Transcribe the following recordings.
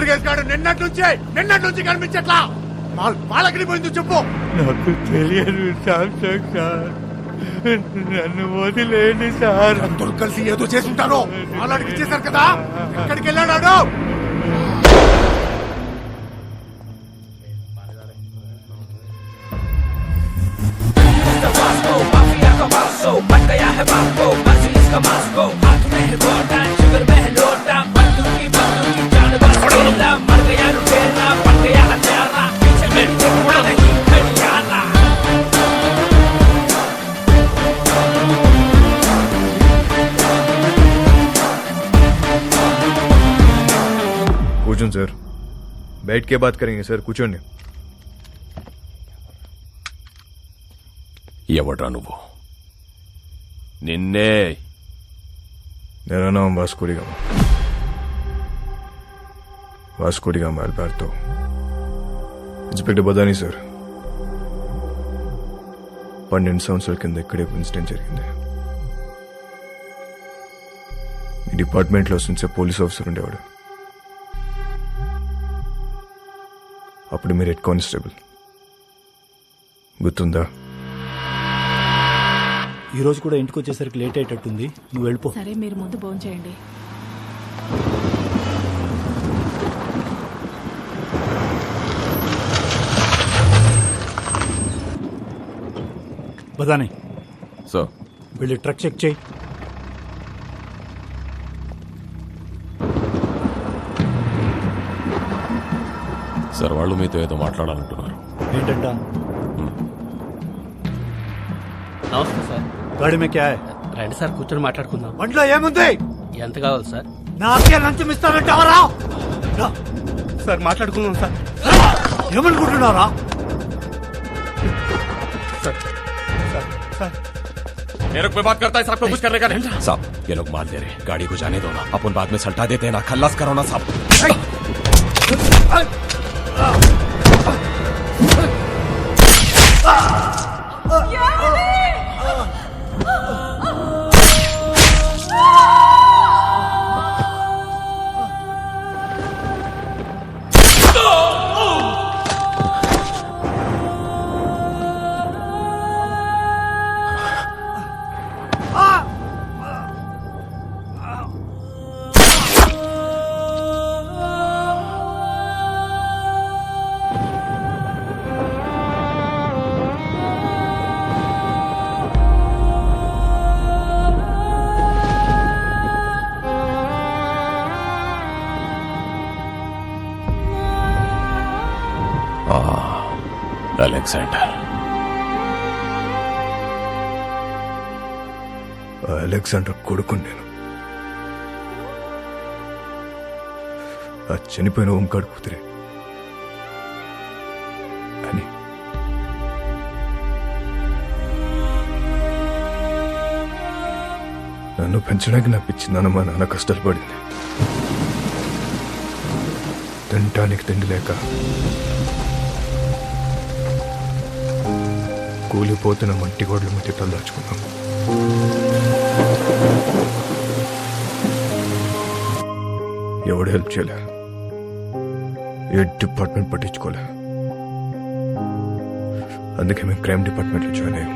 రోడ్రిగేస్ గారు నిన్నటి నుంచి కనిపించట్లా. వాళ్ళకి పోయింది చెప్పు. నాకు తెలియదు సామ్సంగ్ సార్, నన్ను వదిలేండి సార్. అందరూ కలిసి ఏదో చేసుంటారు. వాళ్ళకి ఇచ్చేశారు కదా, ఎక్కడికి వెళ్ళాడు? కూర్చోండి సార్, बैठ के बात करेंगे సార్. కూర్చోండి. ఎవడ్రా నువ్వు? నిన్నే. मेरा नाम Vasco D gamma. Vasco D gamma Alberto. Inspector Badani sir. 12 సంవత్సరాల కింద ఇక్కడే ఇన్సిడెంట్ జరిగింది. ఈ డిపార్ట్మెంట్లో నుంచే పోలీస్ ఆఫీసర్ ఉండేవాడు. అప్పుడు మీరు హెడ్ కానిస్టేబుల్, గుర్తుందా? ఈ రోజు కూడా ఇంటికి వచ్చేసరికి లేట్ అయ్యేటట్టుంది, నువ్వు వెళ్ళిపో. సరే, మీరు ముందు భోంచేయండి. బదాని సో వెళ్ళి ట్రక్ చెక్ చేయి. సార్, వాళ్ళు మీతో ఏదో మాట్లాడాలంటున్నారు. ఏంటంట? నమస్తే సార్. గాడి మే క్యా హై? రండి సార్, కూర్చొని మాట్లాడుకుందాం. బండిలో ఏముంది? ఎంత కావాలి సార్? నా అక్కే లంచం ఇస్తానంటావరా? సార్ మాట్లాడుకుందాం సార్. ఏమనుకుంటున్నారా? मेरे को बात करता है साहब को कुछ करने का नहीं. साहब, ये लोग मार दे रहे, गाड़ी को जाने दो ना, अपन बाद में सल्टा देते हैं ना, खल्लास करो ना साहब. అలెగ్జాండర్. అలెగ్జాండర్ కొడుకు నేను. ఆ చనిపోయిన ఓంకాడు కూతురే అని. నన్ను పెంచడానికి నా పిచ్చి నాన్న మా నాన్న కష్టాలు పడింది. తినటానికి తిండి లేక కూలిపోతున్న మట్టి గోడల మధ్య తల్లాచుకున్నాం. ఎవడు హెల్ప్ చేయలే, ఏ డిపార్ట్మెంట్ పట్టించుకోలే. అందుకే మేము క్రైమ్ డిపార్ట్మెంట్లో జాయిన్ అయ్యాం.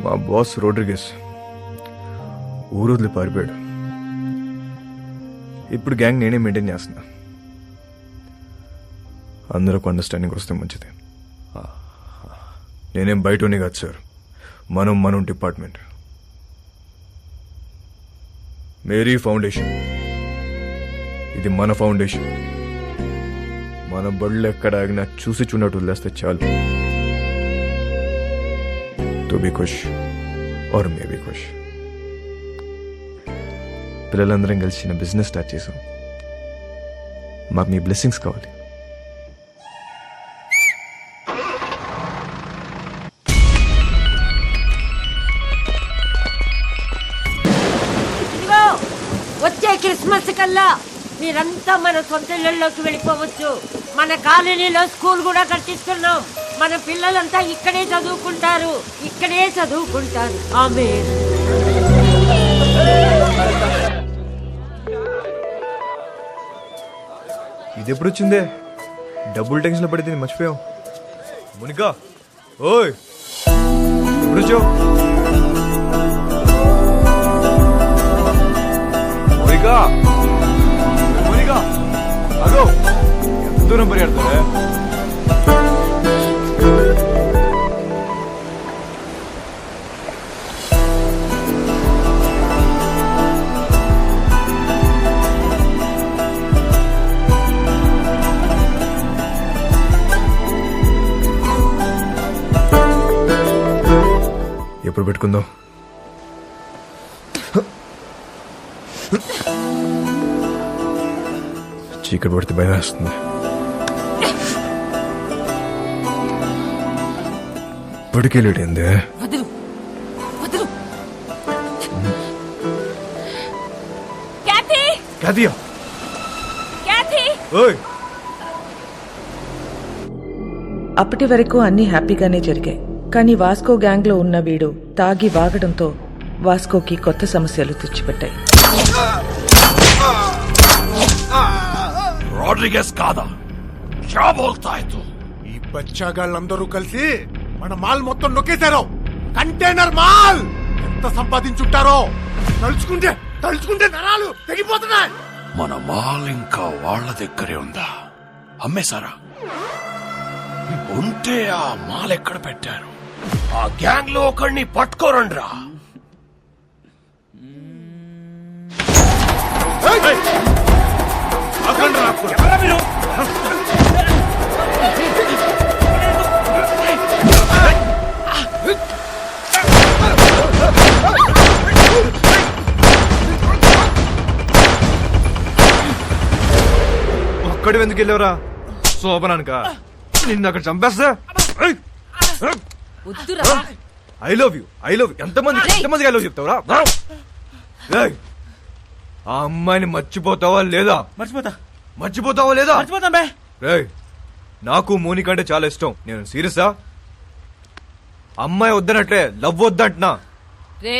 మా బాస్ రోడ్రిగేస్ ఊరు వదిలి పారిపోయాడు. ఇప్పుడు గ్యాంగ్ నేనే మెయింటైన్ చేస్తున్నా. అందరికి అండర్స్టాండింగ్ వస్తే మంచిది. నేనేం బయటనే కాదు సార్, మనం డిపార్ట్మెంట్. మేరీ ఫౌండేషన్, ఇది మన ఫౌండేషన్. మన బళ్ళు ఎక్కడ ఆగినా చూసి చూడట్టు వదిలేస్తే చాలు. తో బి ఖుష్ ఆర్ మే బి ఖుష్. పిల్లలందరం కలిసి చిన్న బిజినెస్ స్టార్ట్ చేసాం. మాకు మీ బ్లెస్సింగ్స్ కావాలి. వచ్చే క్రిస్మస్ కల్లా మీరంతా మన సొంత ఇళ్లలోకి వెళ్ళిపోవచ్చు. మన కాలనీలో స్కూల్ కూడా కట్టిస్తున్నాం. మన పిల్లలంతా ఇక్కడే చదువుకుంటారు. ఆమేన్. ఇది ఎప్పుడు వచ్చిందే? డబుల్ టెన్షన్ లో పడితే మర్చిపోయావు. మోనికా, ఓయ్ ఎప్పుడు వచ్చావు? మోనికా, మోనికా, అదో ఎంత దూరం పరిగెడతావే? ఎప్పుడు పెట్టుకుందాం? చీకటి పడితే భయం వేస్తుంది. ఇప్పటికే లేటైందే. అప్పటి వరకు అన్నీ హ్యాపీగానే జరిగాయి. కానీ వాస్కో గ్యాంగ్ లో ఉన్న వీడు తాగి వాగడంతో వాస్కోకి కొత్త సమస్యలు తెచ్చిపెట్టాయి. రాడ్రిగస్ కాదా? క్యా బోల్తా హై తు? ఈ బచ్చాగాళ్ళందరూ కలిసి మన మాల్ మొత్తం నొక్కేశారు. కంటైనర్ మాల్ ఎంత సంపాదించుంటారో తలుచుకుంటే నరాలు తెగిపోతున్నాయి. మన మాల్ ఇంకా వాళ్ళ దగ్గరే ఉందా? అమ్మేశారా? ఉంటే ఆ మాల్ ఎక్కడ పెట్టారు? ఆ గ్యాంగ్ లో ఒకడిని పట్టుకోరండ్రా. ఒక్కడి ఎందుకు వెళ్ళావురా? శోభనానిక నిన్ను అక్కడ చంపేస్తా. ఐ లవ్ యూ ఎంతమందికి ఐ లవ్ చెప్తావురా? ఏయ్, ఆ అమ్మాయిని మర్చిపోతావా లేదా? మర్చిపోతావా లేదా? రేయ్, నాకు మోనిక అంటే చాలా ఇష్టం. నేను సీరియసా? అమ్మాయి వద్దనట్లే, లవ్ వద్దంటున్నా. రే,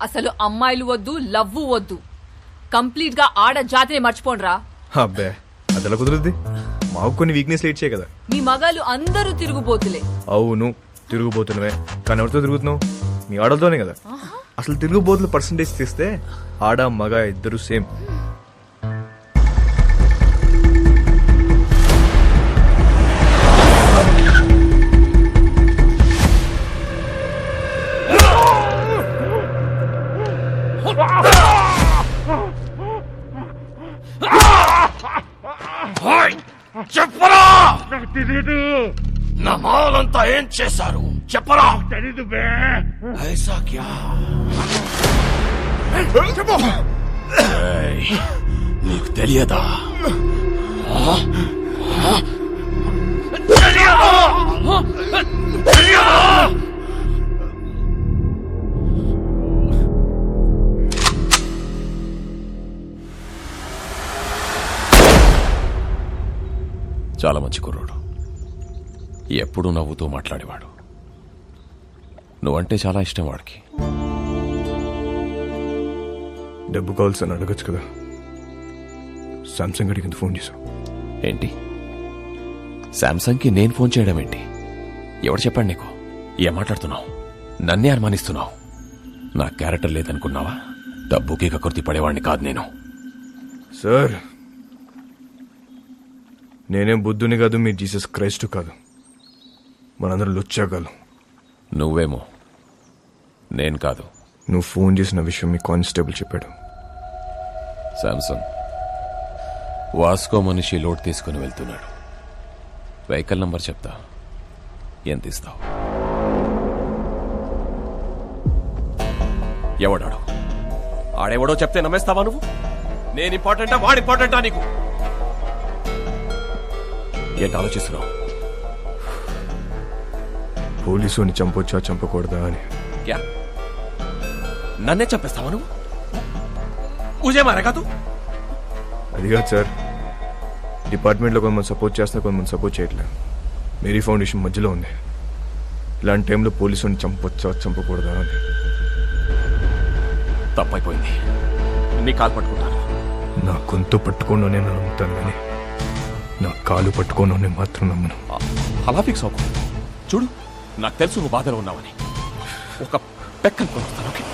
అసలు అమ్మాయిలు వద్దు, లవ్ వద్దు. కంప్లీట్ గా ఆడ జాతిని మర్చిపోండ్రా. అబ్బే, అదెలా కుదురుద్ది? మాకు కొన్ని వీక్నెస్ ఇచ్చే కదా. మీ మగాళ్ళు అందరూ తిరుగుబోతులే. అవును, తిరుగుబోతున్నవే. కానీ ఎవరితో తిరుగుతున్నావు? మీ ఆడలతోనే కదా. అసలు తిరుగుబోతుల పర్సంటేజ్ తీస్తే ఆడ మగ ఇద్దరు సేమ్. చెప్పరా, నా మాలంతా ఏం చేశారు? చెప్పరా. తెలీదు బే. ఐసా క్యా? నీకు తెలియదా? చాలా మంచి కుర్రోడు. ఎప్పుడూ నవ్వుతూ మాట్లాడేవాడు. నువ్వంటే చాలా ఇష్టం వాడికి. డబ్బు కావాల్సి అని అడగచ్చు కదా. సామ్సంగ్ గడికి ఫోన్ చేశావు ఏంటి? శాంసంగ్కి నేను ఫోన్ చేయడం ఏంటి? ఎవరు చెప్పాడు నీకు? ఏం మాట్లాడుతున్నావు? నన్నే అనుమానిస్తున్నావు. నా క్యారెక్టర్ లేదనుకున్నావా? డబ్బుకి కకృతి పడేవాడిని కాదు నేను. సార్, నేనేం బుద్ధుని కాదు, మీరు జీసస్ క్రైస్ట్ కాదు. మనందరం లుచ్చాగాలు. నువ్వేమో, నేను కాదు. నువ్వు ఫోన్ చేసిన విషయం మీ కానిస్టేబుల్ చెప్పాడు. శాంసంగ్ వాస్కో మనిషి లోడ్ తీసుకుని వెళ్తున్నాడు. వెహికల్ నంబర్ చెప్తా, ఎంత ఇస్తావు? ఎవడాడు? ఆడెవడో చెప్తే నమ్మేస్తావా నువ్వు? నేను ఇంపార్టెంటా, వాడు ఇంపార్టెంటా నీకు? ఏంటి ఆలోచిస్తున్నావు? పోలీసుని చంపొచ్చా చంపకూడదా అని. క్యా నన్నే చంపేస్తావా నువ్వు? ముझे मारेगा तू? అది కాదు సార్, డిపార్ట్మెంట్లో కొంతమంది సపోర్ట్ చేస్తున్నా, కొంతమంది సపోర్ట్ చేయట్లేదు. మేరీ ఫౌండేషన్ మధ్యలో ఉంది. ఇలాంటి టైంలో పోలీసుని చంపొచ్చా చంపకూడదా అని. తప్పైపోయింది. నీ కాలు పట్టుకుంటాను. నా గొంతు పట్టుకోను నేను నమ్ముతాను, కానీ నా కాలు పట్టుకోను నేను మాత్రం నమ్మను. అలా ఫిక్స్ అవ్వకు. చూడు, నాకు తెలుసు నువ్వు బాధలో ఉన్నావని. ఒక పెక్కను కొనుస్తాను. ఓకే?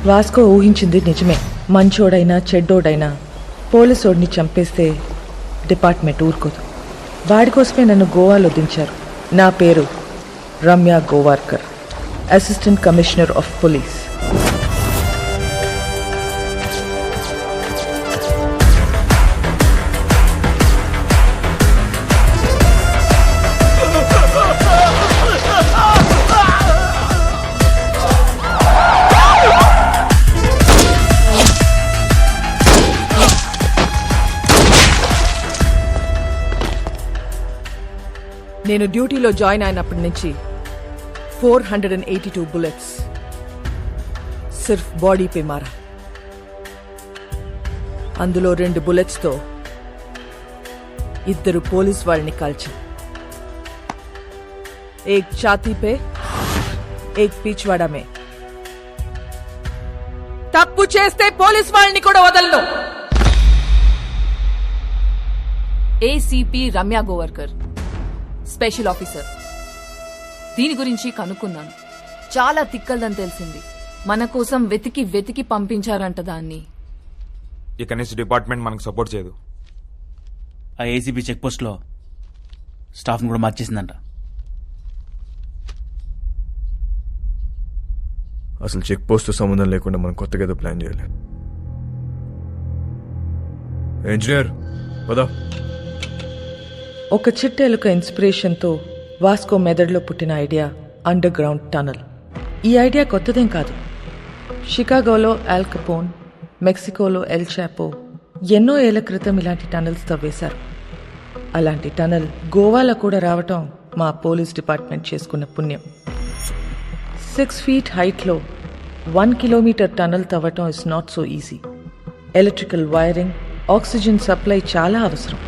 వాస్కో ఊహించింది నిజమే. మంచోడైనా చెడ్డోడైనా పోలీసోడిని చంపేస్తే డిపార్ట్మెంట్ ఊరుకోదు. వాడి కోసమే నన్ను గోవాలో దించారు. నా పేరు Ramya Gowarikar, assistant commissioner of police. నేను డ్యూటీలో జాయిన్ అయినప్పటి నుంచి 482 బుల్లెట్స్ సిర్ఫ్ బాడీ పే మారా. అందులో 2 బుల్లెట్స్తో 2 పోలీస్ వాళ్ళని కాల్చా. ఏక్ ఛాతీ పే, ఏక్ పీచ్వాడా మే. తప్పు చేస్తే పోలీస్ వాళ్ళని కూడా వదలను. ACP Ramya Gowarikar, special officer. దీని గురించి కనుక్కున్నాను. చాలా తిక్కల్దని తెలిసింది. మన కోసం వెతికి వెతికి పంపించారంట దాన్ని. ఇక నుంచి డిపార్ట్మెంట్ మనకు సపోర్ట్ చేయదు. ఆ ఏసీబీ చెక్ పోస్ట్ లో స్టాఫ్ కూడా మార్చేసిందంట. అసలు చెక్ పోస్ట్ సంబంధం లేకుండా మనం కొత్తగా ఏదో ప్లాన్ చేయాలి. ఇంజనీర్ పదా. ఒక చిట్టెలుక ఇన్స్పిరేషన్తో వాస్కో మెదడులో పుట్టిన ఐడియా అండర్ గ్రౌండ్ టనల్. ఈ ఐడియా కొత్తదేం కాదు. షికాగోలో ఆల్ కపోన్, మెక్సికోలో ఎల్ చాపో ఎన్నో ఏళ్ల క్రితం ఇలాంటి టనల్స్ తవ్వేశారు. అలాంటి టనల్ గోవాలో కూడా రావటం మా పోలీస్ డిపార్ట్మెంట్ చేసుకున్న పుణ్యం. 6 feet హైట్లో 1 kilometer టనల్ తవ్వటం is not so easy. Electrical wiring, oxygen supply చాలా అవసరం.